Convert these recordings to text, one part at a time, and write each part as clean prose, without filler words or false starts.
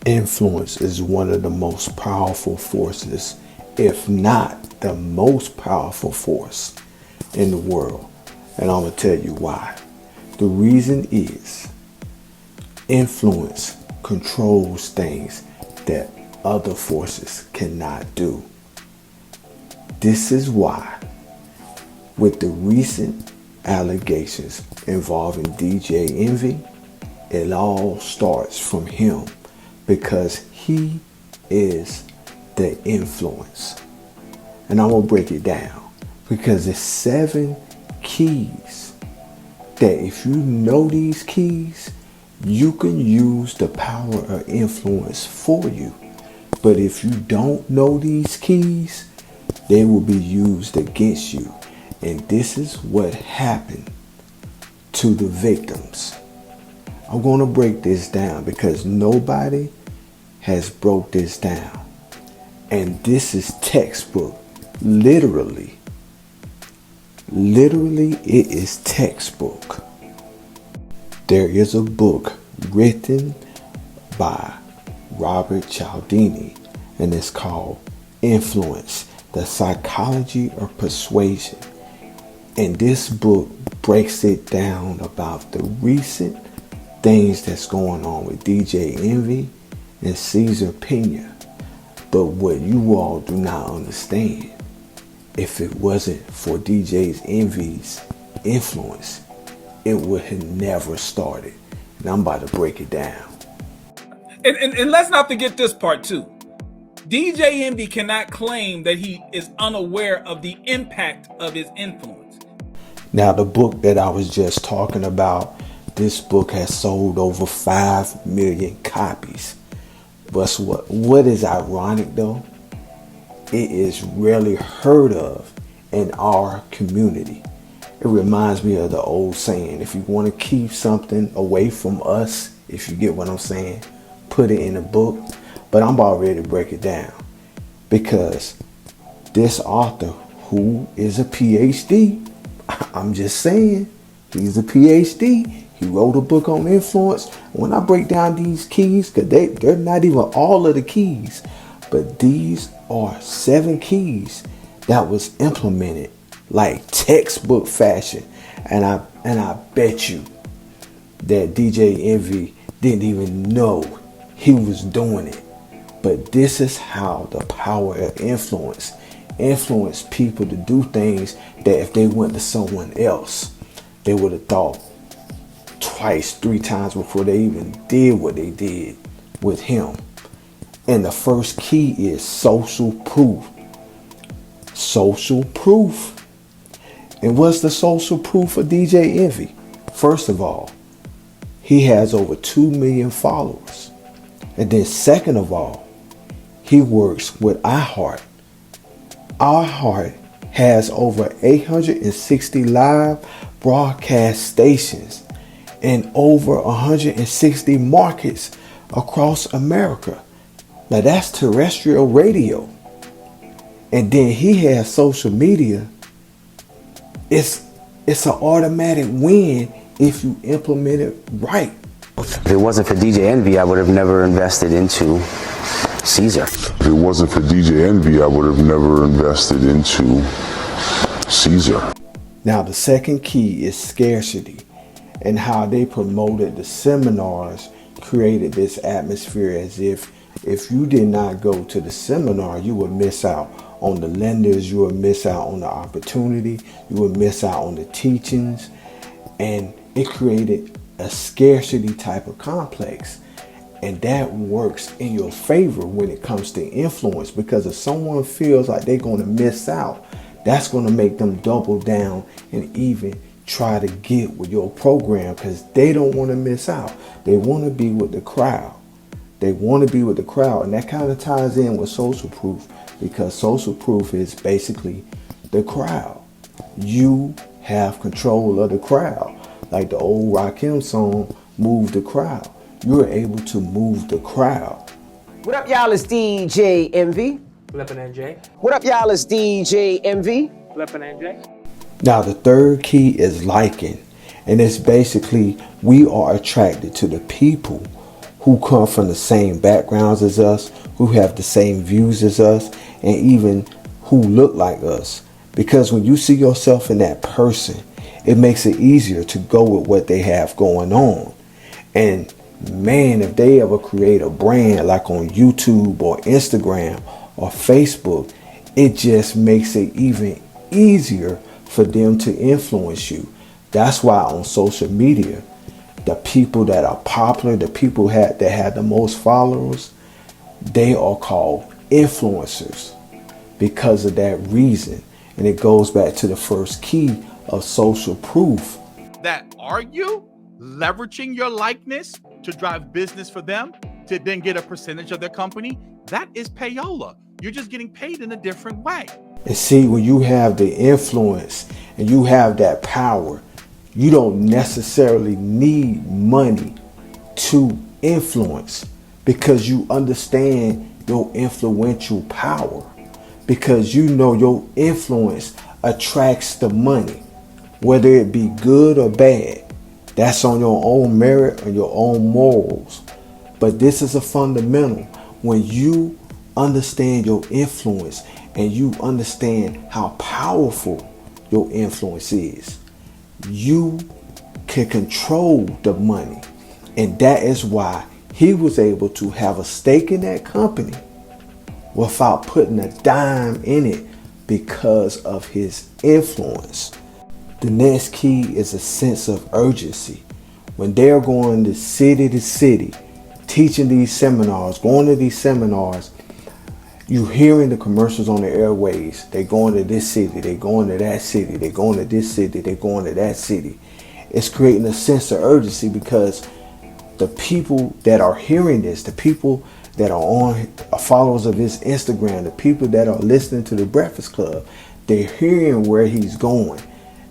Influence is one of the most powerful forces, if not the most powerful force in the world. And I'm going to tell you why. The reason is influence controls things that other forces cannot do. This is why, with the recent allegations involving DJEnvy, it all starts from him because he is the influence. And I'm gonna break it down because there's 7 keys that if you know these keys, you can use the power of influence for you. But if you don't know these keys, they will be used against you. And this is what happened to the victims. I'm going to break this down because nobody has broke this down. And this is textbook. Literally, it is textbook. There is a book written by Robert Cialdini, and it's called Influence, the Psychology of Persuasion. And this book breaks it down about the recent things that's going on with DJEnvy and Cesar Pena. But what you all do not understand, if it wasn't for DJEnvy's influence, it would have never started. And I'm about to break it down. And let's not forget this part too. DJEnvy cannot claim that he is unaware of the impact of his influence. Now, the book that I was just talking about, this book has sold over 5 million copies. But what is ironic though, it is rarely heard of in our community. It reminds me of the old saying, if you want to keep something away from us, if you get what I'm saying, put it in a book. But I'm about ready to break it down because this author, who is a PhD, I'm just saying, he's a PhD. He wrote a book on influence. When I break down these keys, because they're not even all of the keys, but these are 7 keys that was implemented like textbook fashion. And I bet you that DJEnvy didn't even know he was doing it. But this is how the power of influence people to do things that if they went to someone else, they would have thought twice, 3 times before they even did what they did with him. And the first key is social proof. Social proof. And what's the social proof of DJEnvy? First of all, he has over 2 million followers. And then second of all, he works with iHeart. iHeart has over 860 live broadcast stations in over 160 markets across America. Now that's terrestrial radio. And then he has social media. It's an automatic win if you implement it right. If it wasn't for DJEnvy, I would have never invested into Cesar. If it wasn't for DJEnvy, I would have never invested into Cesar. Now the second key is scarcity, and how they promoted the seminars created this atmosphere as if you did not go to the seminar, you would miss out on the lenders, you would miss out on the opportunity, you would miss out on the teachings, and it created a scarcity type of complex. And that works in your favor when it comes to influence, because if someone feels like they're going to miss out, that's going to make them double down and even try to get with your program because they don't want to miss out. They want to be with the crowd. They want to be with the crowd. And that kind of ties in with social proof, because social proof is basically the crowd. You have control of the crowd. Like the old Rakim song, Move the Crowd. You're able to move the crowd. What up, y'all? It's DJEnvy. Flippin' NJ. What up, y'all? It's DJEnvy. Flippin' NJ. Now the third key is liking. And it's basically we are attracted to the people who come from the same backgrounds as us, who have the same views as us, and even who look like us. Because when you see yourself in that person, it makes it easier to go with what they have going on. And man, if they ever create a brand like on YouTube or Instagram or Facebook, it just makes it even easier for them to influence you. That's why on social media, the people that are popular, the people that have the most followers, they are called influencers because of that reason. And it goes back to the first key of social proof. That are you leveraging your likeness to drive business for them to then get a percentage of their company? That is payola. You're just getting paid in a different way. And see, when you have the influence and you have that power, you don't necessarily need money to influence because you understand your influential power, because you know your influence attracts the money, whether it be good or bad. That's on your own merit and your own morals. But this is a fundamental. When you understand your influence and you understand how powerful your influence is, you can control the money. And that is why he was able to have a stake in that company without putting a dime in it because of his influence. The next key is a sense of urgency. When they're going to city, teaching these seminars, going to these seminars, you hearing the commercials on the airways. They going to this city, they going to that city, they going to this city, they going to that city. It's creating a sense of urgency because the people that are hearing this, the people that are followers of his Instagram, the people that are listening to the Breakfast Club, they're hearing where he's going.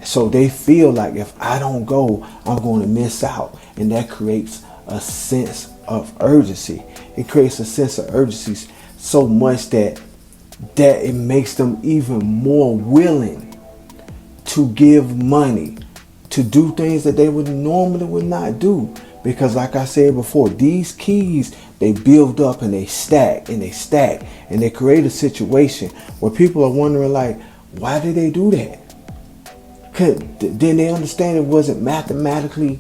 So they feel like if I don't go, I'm going to miss out. And that creates a sense of urgency. It creates a sense of urgency so much that it makes them even more willing to give money, to do things that they would not do. Because like I said before, these keys, they build up and they stack and they stack and they create a situation where people are wondering like, why did they do that? Then they understand it wasn't mathematically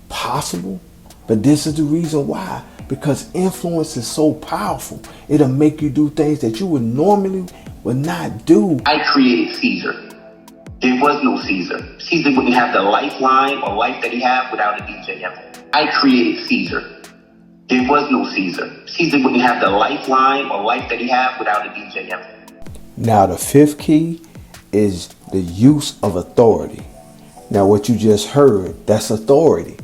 possible. But this is the reason why. Because influence is so powerful. It'll make you do things that you would not do. I created Caesar. There was no Caesar. Caesar wouldn't have the lifeline or life that he had without a DJEnvy. I created Caesar. There was no Caesar. Caesar wouldn't have the lifeline or life that he had without a DJEnvy. Now the fifth key is the use of authority. Now what you just heard, that's authority.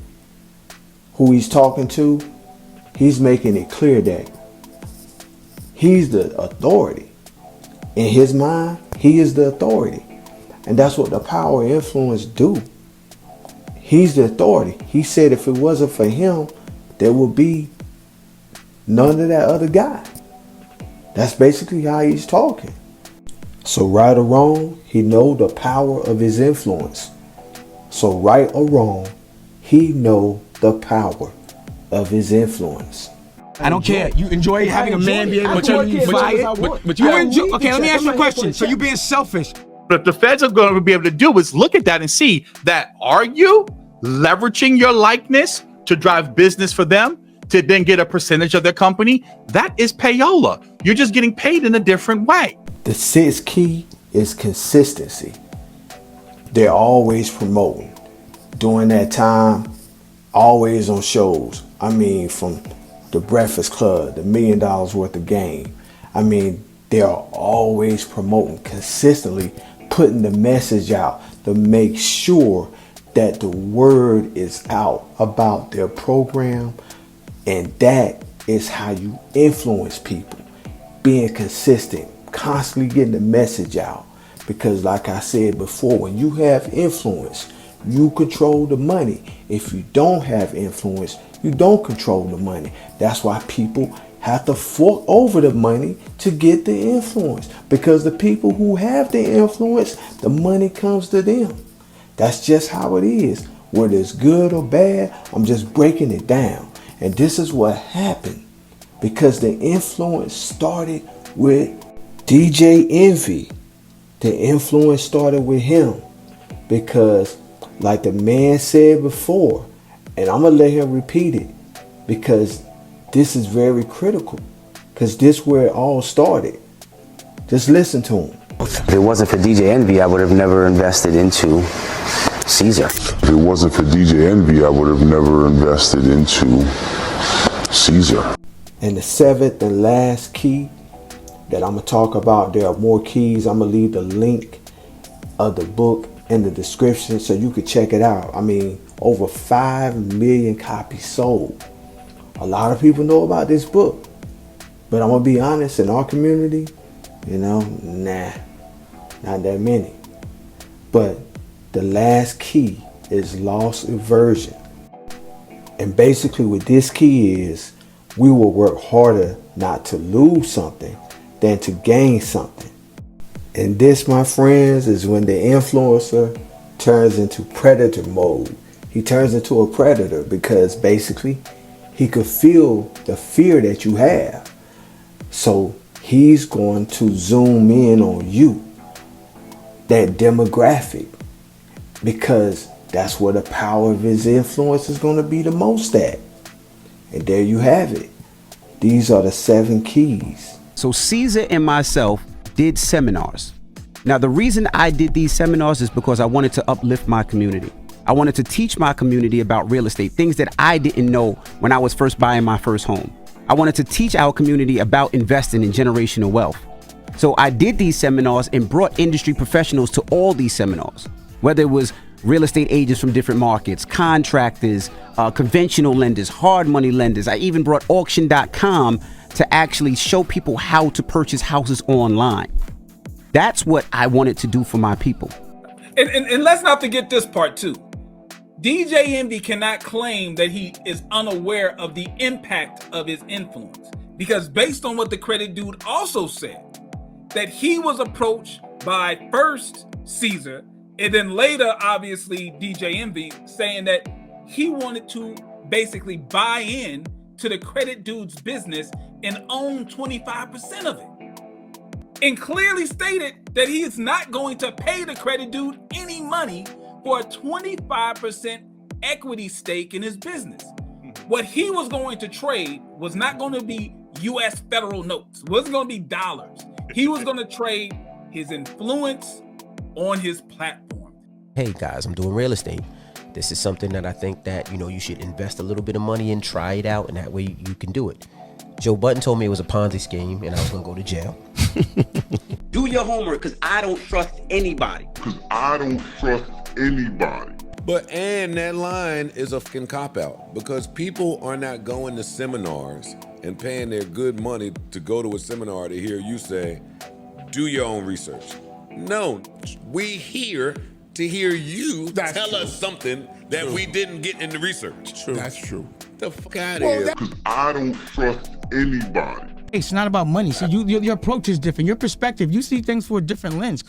Who he's talking to, he's making it clear that he's the authority. In his mind, he is the authority. And that's what the power and influence do. He's the authority. He said if it wasn't for him, there would be none of that other guy. That's basically how he's talking. So right or wrong, he know the power of his influence. So right or wrong, he know the power of his influence. I don't care. You enjoy having a man be able to tell you fired, but you enjoy. Okay, let me ask you a question. So you being selfish? But the feds are going to be able to do is look at that and see that are you leveraging your likeness to drive business for them to then get a percentage of their company? That is payola. You're just getting paid in a different way. The sixth key is consistency. They're always promoting. During that time, always on shows. I mean, from the Breakfast Club, the $1 Million Worth of Game. I mean, they are always promoting consistently, putting the message out to make sure that the word is out about their program. And that is how you influence people. Being consistent, constantly getting the message out. Because like I said before, when you have influence, you control the money. If you don't have influence, you don't control the money. That's why people have to fork over the money to get the influence. Because the people who have the influence, the money comes to them. That's just how it is. Whether it's good or bad, I'm just breaking it down. And this is what happened because the influence started with DJEnvy. The influence started with him because, like the man said before, and I'm going to let him repeat it because this is very critical because this is where it all started. Just listen to him. If it wasn't for DJEnvy, I would have never invested into Caesar. If it wasn't for DJEnvy, I would have never invested into Caesar. And the seventh and last key that I'm going to talk about, there are more keys. I'm going to leave the link of the book in the description so you can check it out. I mean, over 5 million copies sold. A lot of people know about this book, but I'm going to be honest, in our community, you know, nah, not that many. But the last key is loss aversion. And basically what this key is, we will work harder not to lose something than to gain something. And this, my friends, is when the influencer turns into predator mode. He turns into a predator because basically he could feel the fear that you have. So he's going to zoom in on you, that demographic, because that's where the power of his influence is going to be the most at. And there you have it. These are the 7 keys. So Caesar and myself did seminars. Now, the reason I did these seminars is because I wanted to uplift my community. I wanted to teach my community about real estate, things that I didn't know when I was first buying my first home. I wanted to teach our community about investing in generational wealth. So I did these seminars and brought industry professionals to all these seminars, whether it was real estate agents from different markets, contractors, conventional lenders, hard money lenders. I even brought auction.com to actually show people how to purchase houses online. That's what I wanted to do for my people. And let's not forget this part too. DJEnvy cannot claim that he is unaware of the impact of his influence, because based on what the credit dude also said, that he was approached by first Caesar and then later obviously DJEnvy, saying that he wanted to basically buy in to the credit dude's business and own 25% of it, and clearly stated that he is not going to pay the credit dude any money for a 25% equity stake in his business. What he was going to trade was not going to be US federal notes, it wasn't going to be dollars. He was going to trade his influence on his platform. Hey guys, I'm doing real estate. This is something that I think that, you should invest a little bit of money in, try it out, and that way you can do it. Joe Budden told me it was a Ponzi scheme and I was going to go to jail. Do your homework, because I don't trust anybody. And that line is a fucking cop-out, because people are not going to seminars and paying their good money to go to a seminar to hear you say, do your own research. No, we here to hear you tell us something that we didn't get in the research. That's true. The fuck out of here. Because I don't trust anybody. It's not about money. So your approach is different. Your perspective, you see things through a different lens.